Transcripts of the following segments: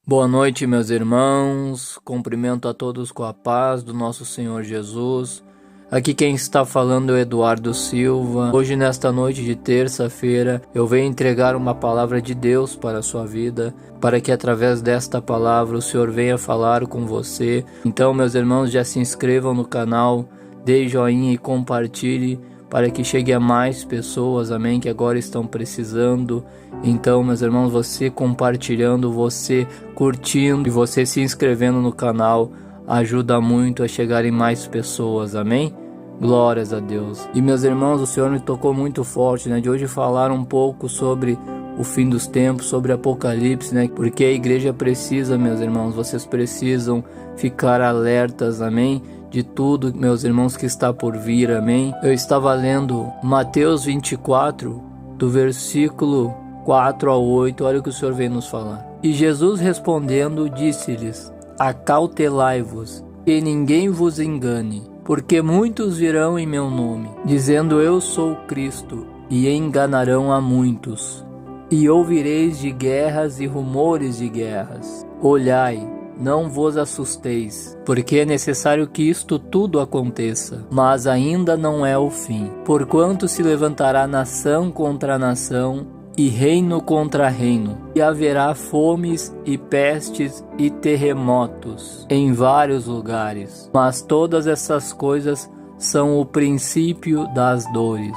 Boa noite, meus irmãos. Cumprimento a todos com a paz do nosso Senhor Jesus. Aqui quem está falando é o Eduardo Silva. Hoje, nesta noite de terça-feira, eu venho entregar uma palavra de Deus para a sua vida, para que através desta palavra o Senhor venha falar com você. Então, meus irmãos, já se inscrevam no canal, dê joinha e compartilhe, para que chegue a mais pessoas, amém, que agora estão precisando. Então, meus irmãos, você compartilhando, você curtindo e você se inscrevendo no canal ajuda muito a chegar em mais pessoas, amém? Glórias a Deus. E meus irmãos, o Senhor me tocou muito forte, de hoje falar um pouco sobre o fim dos tempos, sobre Apocalipse, porque a igreja precisa, meus irmãos, vocês precisam ficar alertas, amém? De tudo, meus irmãos, que está por vir, amém? Eu estava lendo Mateus 24, do versículo 4 ao 8, olha o que o Senhor vem nos falar. E Jesus respondendo, disse-lhes: Acautelai-vos, e ninguém vos engane, porque muitos virão em meu nome, dizendo eu sou Cristo, e enganarão a muitos. E ouvireis de guerras e rumores de guerras. Olhai, não vos assusteis, porque é necessário que isto tudo aconteça, mas ainda não é o fim. Porquanto se levantará nação contra nação, e reino contra reino, e haverá fomes e pestes e terremotos em vários lugares. Mas todas essas coisas são o princípio das dores.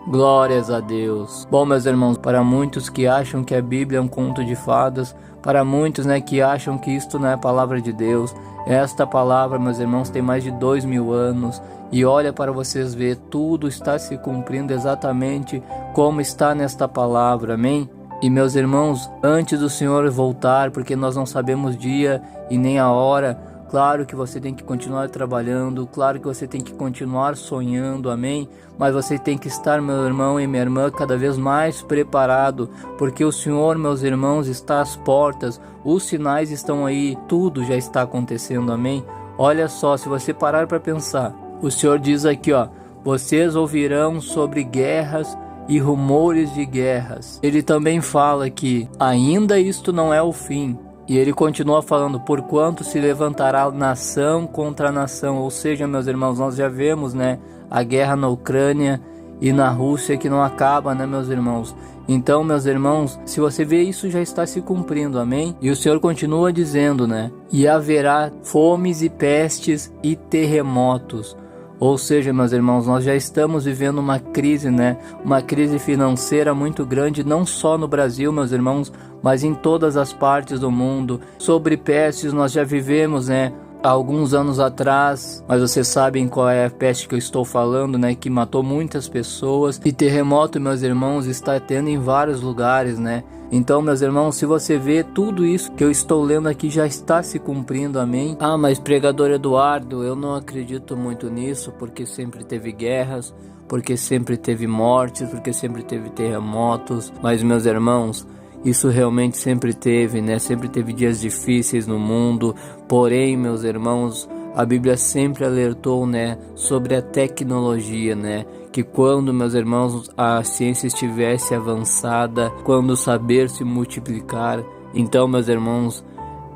Glórias a Deus. Bom, meus irmãos, para muitos que acham que a Bíblia é um conto de fadas, para muitos que acham que isto não é a palavra de Deus, esta palavra, meus irmãos, tem mais de 2000 anos, e olha para vocês ver, tudo está se cumprindo exatamente como está nesta palavra, amém? E meus irmãos, antes do Senhor voltar, porque nós não sabemos dia e nem a hora, claro que você tem que continuar trabalhando, claro que você tem que continuar sonhando, amém? Mas você tem que estar, meu irmão e minha irmã, cada vez mais preparado, porque o Senhor, meus irmãos, está às portas, os sinais estão aí, tudo já está acontecendo, amém? Olha só, se você parar para pensar, o Senhor diz aqui, vocês ouvirão sobre guerras e rumores de guerras. Ele também fala que ainda isto não é o fim. E ele continua falando, porquanto se levantará nação contra nação. Ou seja, meus irmãos, nós já vemos, a guerra na Ucrânia e na Rússia que não acaba, meus irmãos. Então, meus irmãos, se você vê isso já está se cumprindo, amém? E o Senhor continua dizendo, e haverá fomes e pestes e terremotos. Ou seja, meus irmãos, nós já estamos vivendo uma crise, uma crise financeira muito grande, não só no Brasil, meus irmãos, mas em todas as partes do mundo. Sobre pestes nós já vivemos, há alguns anos atrás, mas vocês sabem qual é a peste que eu estou falando, que matou muitas pessoas. E terremoto, meus irmãos, está tendo em vários lugares, Então, meus irmãos, se você vê tudo isso que eu estou lendo aqui já está se cumprindo, amém? Ah, mas pregador Eduardo, eu não acredito muito nisso, porque sempre teve guerras, porque sempre teve mortes, porque sempre teve terremotos. Mas, meus irmãos, isso realmente sempre teve, Sempre teve dias difíceis no mundo. Porém, meus irmãos, a Bíblia sempre alertou, sobre a tecnologia, que quando, meus irmãos, a ciência estivesse avançada, quando o saber se multiplicar, então, meus irmãos,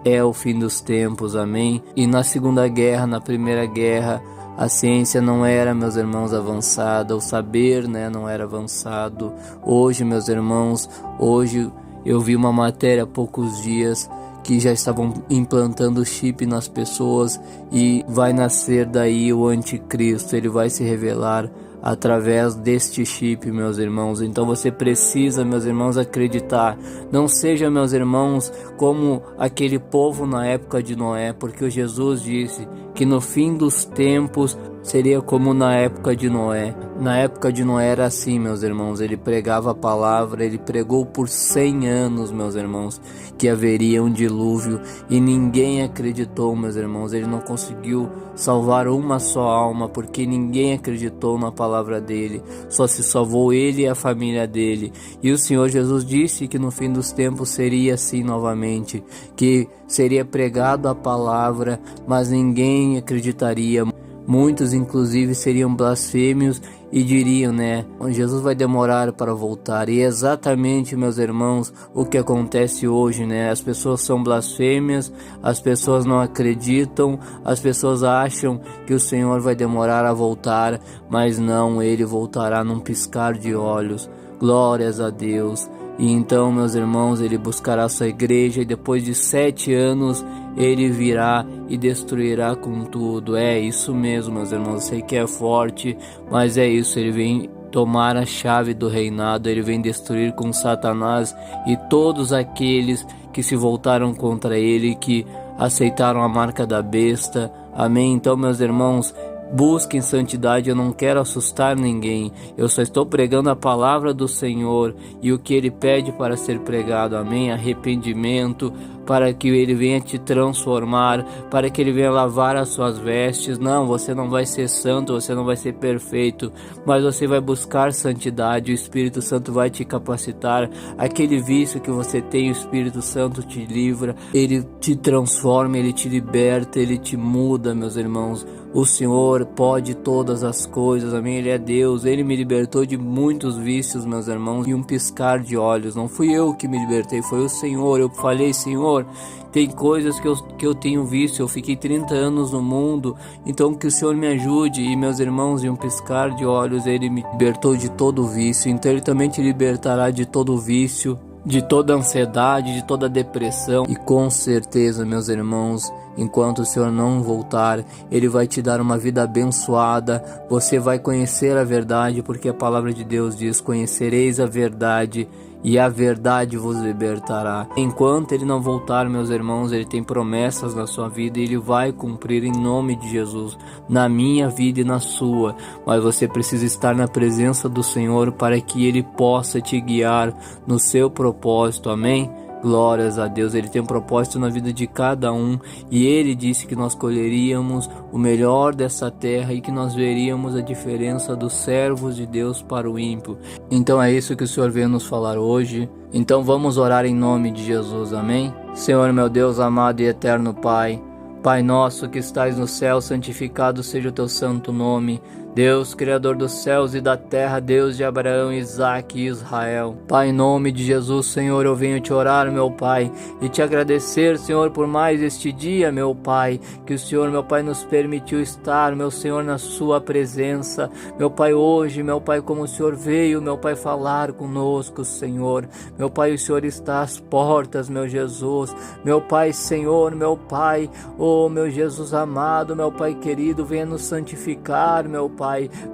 é o fim dos tempos, amém? E na Segunda Guerra, na Primeira Guerra, a ciência não era, meus irmãos, avançada, o saber, não era avançado. Hoje, meus irmãos, hoje eu vi uma matéria há poucos dias que já estavam implantando chip nas pessoas e vai nascer daí o anticristo, ele vai se revelar através deste chip, meus irmãos. Então você precisa, meus irmãos, acreditar. Não seja, meus irmãos, como aquele povo na época de Noé, porque o Jesus disse que no fim dos tempos seria como na época de Noé. Na época de Noé era assim, meus irmãos, ele pregava a palavra, ele pregou por 100 anos, meus irmãos, que haveria um dilúvio e ninguém acreditou, meus irmãos. Ele não conseguiu salvar uma só alma, porque ninguém acreditou na palavra dele, só se salvou ele e a família dele. E o Senhor Jesus disse que no fim dos tempos seria assim novamente, que seria pregado a palavra, mas ninguém acreditaria. Muitos inclusive seriam blasfêmios e diriam, né, Jesus vai demorar para voltar. E é exatamente, meus irmãos, o que acontece hoje, né? As pessoas são blasfêmias, as pessoas não acreditam, as pessoas acham que o Senhor vai demorar a voltar, mas não, ele voltará num piscar de olhos. Glórias a Deus. E então, meus irmãos, ele buscará sua igreja e depois de 7 anos ele virá e destruirá com tudo. É isso mesmo, meus irmãos. Eu sei que é forte, mas é isso. Ele vem tomar a chave do reinado, ele vem destruir com Satanás e todos aqueles que se voltaram contra ele, que aceitaram a marca da besta. Amém? Então, meus irmãos, busquem santidade. Eu não quero assustar ninguém, eu só estou pregando a palavra do Senhor e o que Ele pede para ser pregado, amém? Arrependimento, para que Ele venha te transformar, para que Ele venha lavar as suas vestes. Não, você não vai ser santo, você não vai ser perfeito, mas você vai buscar santidade, o Espírito Santo vai te capacitar. Aquele vício que você tem, o Espírito Santo te livra, Ele te transforma, Ele te liberta, Ele te muda, meus irmãos. O Senhor pode todas as coisas, amém? Ele é Deus, Ele me libertou de muitos vícios, meus irmãos, em um piscar de olhos. Não fui eu que me libertei, foi o Senhor. Eu falei, Senhor, tem coisas que eu tenho vício, eu fiquei 30 anos no mundo, então que o Senhor me ajude. E meus irmãos, em um piscar de olhos, Ele me libertou de todo vício, então Ele também te libertará de todo vício, de toda ansiedade, de toda depressão. E com certeza, meus irmãos, enquanto o Senhor não voltar, Ele vai te dar uma vida abençoada. Você vai conhecer a verdade, porque a palavra de Deus diz: conhecereis a verdade e a verdade vos libertará. Enquanto Ele não voltar, meus irmãos, Ele tem promessas na sua vida e Ele vai cumprir em nome de Jesus, na minha vida e na sua. Mas você precisa estar na presença do Senhor para que Ele possa te guiar no seu propósito, amém? Glórias a Deus, Ele tem um propósito na vida de cada um, e Ele disse que nós colheríamos o melhor dessa terra e que nós veríamos a diferença dos servos de Deus para o ímpio. Então é isso que o Senhor veio nos falar hoje. Então vamos orar em nome de Jesus, amém? Senhor, meu Deus amado e eterno Pai, Pai nosso que estais no céu, santificado seja o teu santo nome. Deus, Criador dos céus e da terra, Deus de Abraão, Isaque e Israel. Pai, em nome de Jesus, Senhor, eu venho te orar, meu Pai, e te agradecer, Senhor, por mais este dia, meu Pai, que o Senhor, meu Pai, nos permitiu estar, meu Senhor, na sua presença. Meu Pai, hoje, meu Pai, como o Senhor veio, meu Pai, falar conosco, Senhor. Meu Pai, o Senhor está às portas, meu Jesus. Meu Pai, Senhor, meu Pai, oh, meu Jesus amado, meu Pai querido, venha nos santificar, meu Pai.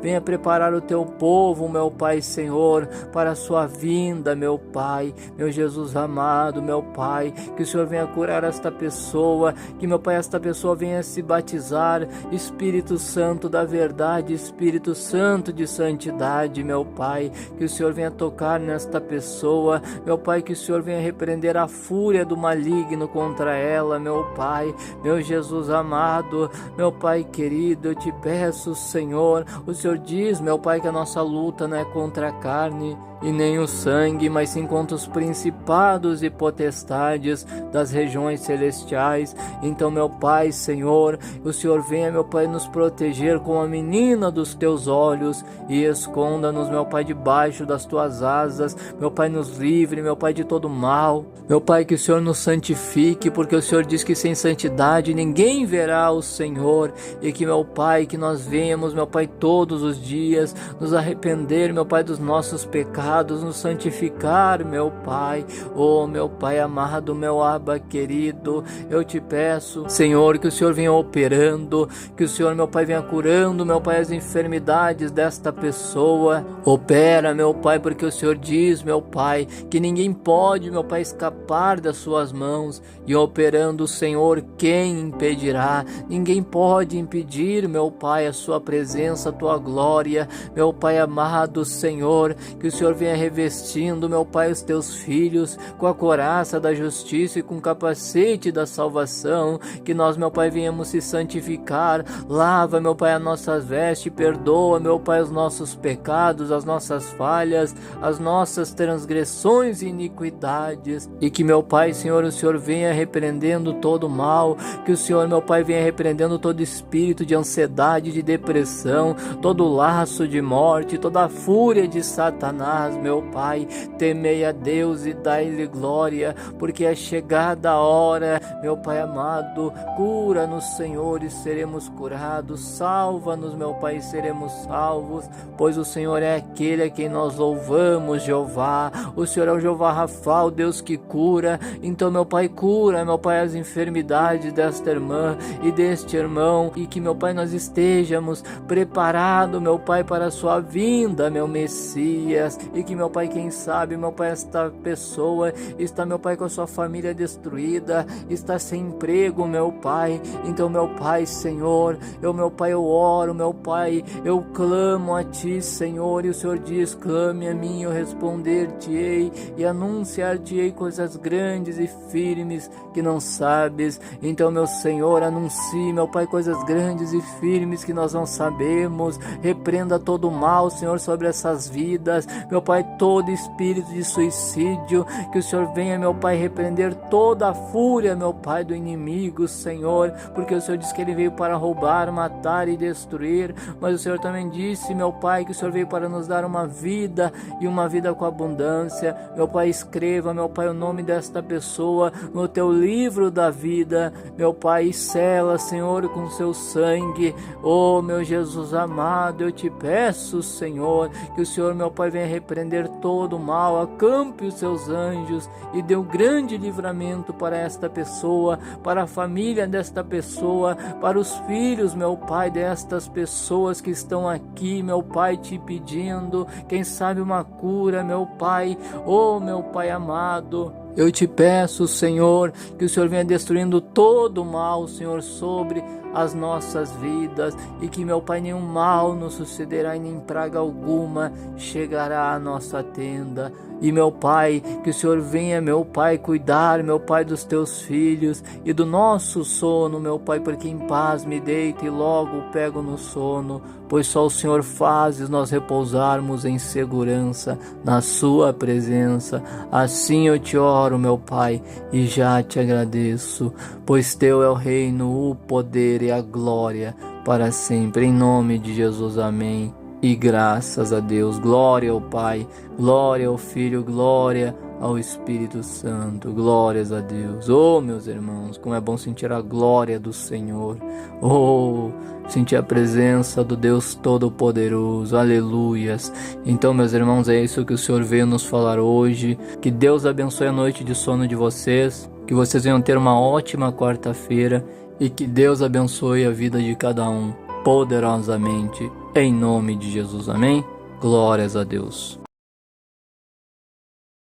Venha preparar o teu povo, meu Pai, Senhor, para a sua vinda, meu Pai, meu Jesus amado, meu Pai, que o Senhor venha curar esta pessoa, que, meu Pai, esta pessoa venha se batizar, Espírito Santo da verdade, Espírito Santo de santidade, meu Pai, que o Senhor venha tocar nesta pessoa, meu Pai, que o Senhor venha repreender a fúria do maligno contra ela, meu Pai, meu Jesus amado, meu Pai querido, eu te peço, Senhor. O Senhor diz, meu Pai, que a nossa luta não é contra a carne e nem o sangue, mas sim contra os principados e potestades das regiões celestiais. Então, meu Pai, Senhor, o Senhor venha, meu Pai, nos proteger como a menina dos teus olhos e esconda-nos, meu Pai, debaixo das tuas asas. Meu Pai, nos livre, meu Pai, de todo mal. Meu Pai, que o Senhor nos santifique, porque o Senhor diz que sem santidade ninguém verá o Senhor. E que, meu Pai, que nós venhamos, meu Pai, todos os dias nos arrepender, meu Pai, dos nossos pecados, nos santificar, meu Pai. Oh, meu Pai amado, meu Abba querido, eu te peço, Senhor, que o Senhor venha operando, que o Senhor, meu Pai, venha curando, meu Pai, as enfermidades desta pessoa. Opera, meu Pai, porque o Senhor diz, meu Pai, que ninguém pode, meu Pai, escapar das suas mãos, e operando o Senhor, quem impedirá? Ninguém pode impedir, meu Pai, a sua presença, a tua glória, meu Pai amado, Senhor, que o Senhor venha revestindo, meu Pai, os teus filhos com a couraça da justiça e com o capacete da salvação, que nós, meu Pai, venhamos se santificar. Lava, meu Pai, as nossas vestes, perdoa, meu Pai, os nossos pecados, as nossas falhas, as nossas transgressões e iniquidades, e que, meu Pai, Senhor, o Senhor venha repreendendo todo mal, que o Senhor, meu Pai, venha repreendendo todo espírito de ansiedade, de depressão, maldição, todo laço de morte, toda a fúria de Satanás, meu Pai. Temei a Deus e dai-lhe glória, porque é chegada a hora, meu Pai amado. Cura-nos, Senhor, e seremos curados. Salva-nos, meu Pai, e seremos salvos, pois o Senhor é aquele a quem nós louvamos, Jeová. O Senhor é o Jeová Rafa, o Deus que cura. Então, meu Pai, cura, meu Pai, as enfermidades desta irmã e deste irmão, e que, meu Pai, nós estejamos preparados, meu Pai, para a sua vinda, meu Messias. E que, meu Pai, quem sabe, meu Pai, esta pessoa está, meu Pai, com a sua família destruída, está sem emprego, meu Pai. Então, meu Pai, Senhor, meu Pai, eu oro, meu Pai, eu clamo a Ti, Senhor, e o Senhor diz: clame a mim, eu responder-te-ei e anunciar-te-ei coisas grandes e firmes que não sabes. Então, meu Senhor, anuncie, meu Pai, coisas grandes e firmes que nós não sabemos. Repreenda todo o mal, Senhor, sobre essas vidas, meu Pai, todo espírito de suicídio, que o Senhor venha, meu Pai, repreender toda a fúria, meu Pai, do inimigo, Senhor, porque o Senhor disse que ele veio para roubar, matar e destruir, mas o Senhor também disse, meu Pai, que o Senhor veio para nos dar uma vida e uma vida com abundância. Meu Pai, escreva, meu Pai, o nome desta pessoa no teu livro da vida, meu Pai, e sela, Senhor, com seu sangue. Oh, meu Jesus amado, eu te peço, Senhor, que o Senhor, meu Pai, venha repreender todo o mal, acampe os seus anjos e dê um grande livramento para esta pessoa, para a família desta pessoa, para os filhos, meu Pai, destas pessoas que estão aqui, meu Pai, te pedindo, quem sabe uma cura, meu Pai. Oh, meu Pai amado, eu te peço, Senhor, que o Senhor venha destruindo todo o mal, Senhor, sobre as nossas vidas, e que, meu Pai, nenhum mal nos sucederá e nem praga alguma chegará à nossa tenda. E, meu Pai, que o Senhor venha, meu Pai, cuidar, meu Pai, dos teus filhos e do nosso sono, meu Pai, porque em paz me deito e logo pego no sono, pois só o Senhor fazes nós repousarmos em segurança na sua presença. Assim eu te oro, meu Pai, e já te agradeço, pois teu é o reino, o poder e a glória para sempre. Em nome de Jesus, amém. E graças a Deus, glória ao Pai, glória ao Filho, glória ao Espírito Santo, glórias a Deus. Oh, meus irmãos, como é bom sentir a glória do Senhor. Oh, sentir a presença do Deus Todo-Poderoso, aleluias. Então, meus irmãos, é isso que o Senhor veio nos falar hoje. Que Deus abençoe a noite de sono de vocês, que vocês venham ter uma ótima quarta-feira e que Deus abençoe a vida de cada um poderosamente, em nome de Jesus, amém? Glórias a Deus.